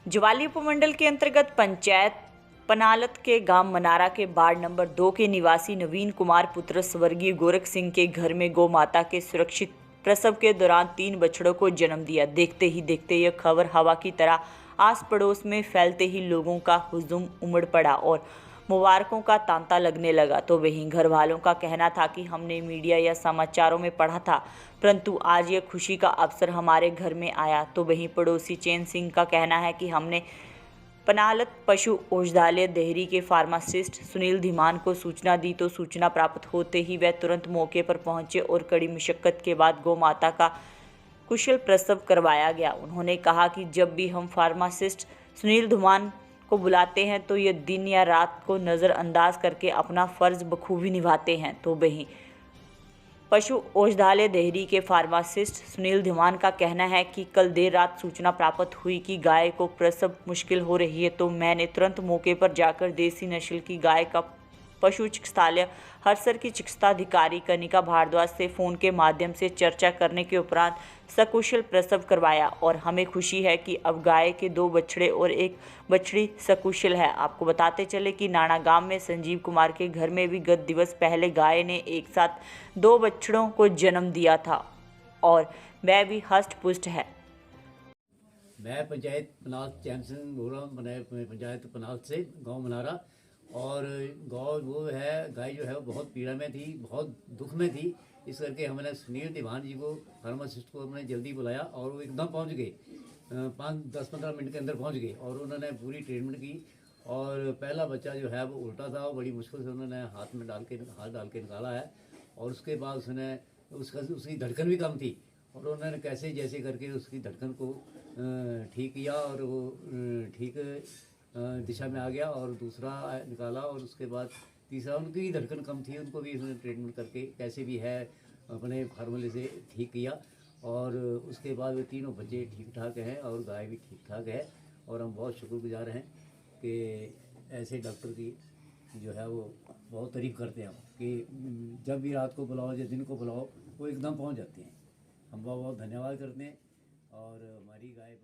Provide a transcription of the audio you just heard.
ज्वाली उपमंडल के अंतर्गत पंचायत पनालत के गांव मनारा के वार्ड नंबर 2 के निवासी नवीन कुमार पुत्र स्वर्गीय गोरख सिंह के घर में गौ माता के सुरक्षित प्रसव के दौरान 3 बछड़ों को जन्म दिया। देखते ही देखते यह खबर हवा की तरह आस पड़ोस में फैलते ही लोगों का हुजूम उमड़ पड़ा और मुबारकों का तांता लगने लगा। तो वहीं घर वालों का कहना था कि हमने मीडिया या समाचारों में पढ़ा था, परंतु आज यह खुशी का अवसर हमारे घर में आया। तो वहीं पड़ोसी चैन सिंह का कहना है कि हमने पनालत पशु औषधालय देहरी के फार्मासिस्ट सुनील धीमान को सूचना दी, तो सूचना प्राप्त होते ही वह तुरंत मौके पर पहुंचे और कड़ी मशक्कत के बाद गौ माता का कुशल प्रसव करवाया गया। उन्होंने कहा कि जब भी हम फार्मासिस्ट सुनील धीमान को बुलाते हैं तो ये दिन या रात को नज़रअंदाज करके अपना फ़र्ज बखूबी निभाते हैं। तो वहीं पशु औषधालय देहरी के फार्मासिस्ट सुनील धीमान का कहना है कि कल देर रात सूचना प्राप्त हुई कि गाय को प्रसव मुश्किल हो रही है, तो मैंने तुरंत मौके पर जाकर देसी नस्ल की गाय का पशु चिकित्सालय हरसर की चिकित्साधिकारी कनिका भारद्वाज से फ़ोन के माध्यम से चर्चा करने के उपरांत सकुशल प्रसव करवाया और हमें खुशी है कि अब गाय के 2 बछड़े और 1 बछड़ी सकुशल है। आपको बताते चले कि नाना गांव में संजीव कुमार के घर में भी गत दिवस पहले गाय ने एक साथ 2 बछड़ों को जन्म दिया था और वह भी हष्ट पुष्ट है। मैं पंचायत पनाल चैन सिंह बोल रहा हूँ, पंचायत पनाल से गांव मनारा। और गाय वो है, गाय जो है वो बहुत पीड़ा में थी, बहुत दुख में थी। इस करके हमने सुनील धीमान जी को, फार्मासिस्ट को, हमने जल्दी बुलाया और वो एकदम पहुंच गए। 5-10-15 मिनट के अंदर पहुंच गए और उन्होंने पूरी ट्रीटमेंट की। और पहला बच्चा जो है वो उल्टा था, बड़ी मुश्किल से उन्होंने हाथ डाल के निकाला है। और उसके बाद उसकी धड़कन भी कम थी और उन्होंने कैसे जैसे करके उसकी धड़कन को ठीक किया और वो ठीक दिशा में आ गया। और दूसरा निकाला और उसके बाद तीसरा, उनकी धड़कन कम थी, उनको भी उसने ट्रीटमेंट करके कैसे भी है अपने फार्मूले से ठीक किया। और उसके बाद वे तीनों बच्चे ठीक ठाक हैं और गाय भी ठीक ठाक है। और हम बहुत शुक्रगुजार हैं कि ऐसे डॉक्टर की जो है वो बहुत तारीफ करते हैं कि जब भी रात को बुलाओ या दिन को बुलाओ वो एकदम पहुंच जाते हैं। हम बहुत बहुत धन्यवाद करते हैं और हमारी गाय